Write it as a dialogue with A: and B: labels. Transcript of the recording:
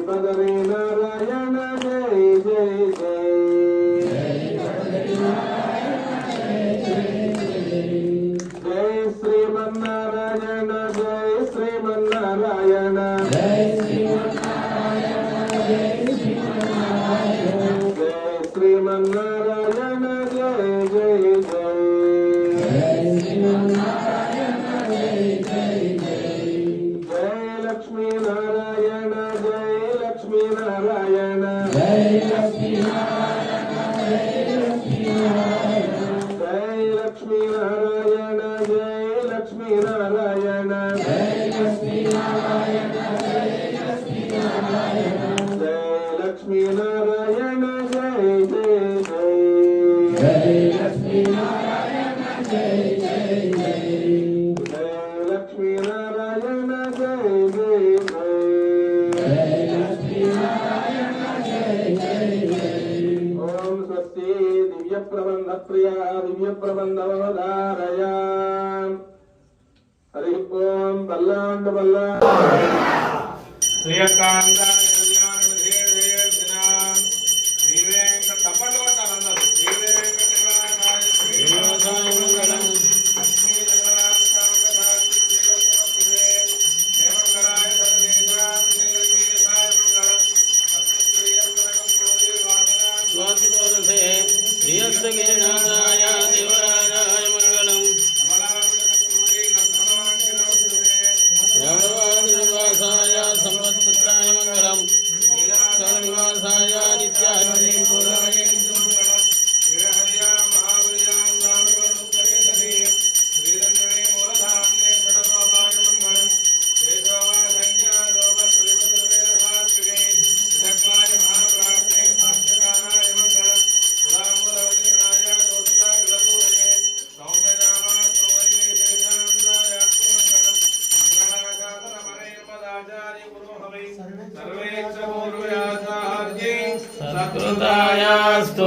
A: बद्री नारायण जय जय जय श्रीमन्नारायण जय श्रीमन्नारायण जय श्रीमन्नारायण जय जय जय लक्ष्मी नारायण जय लक्ष्मी नारायण जय लक्ष्मी नारायण जय लक्ष्मी नारायण जय लक्ष्मी नारायण जय जय जय लक्ष्मी नारायण जय जय जय लक्ष्मी नारायण जय जय ओम स्वस्ति दिव्य प्रबंध प्रिया दिव्य प्रबंध अवधारया हरि ओम बल्लांड बल्ला श्रीकांत
B: सकृतायास्तु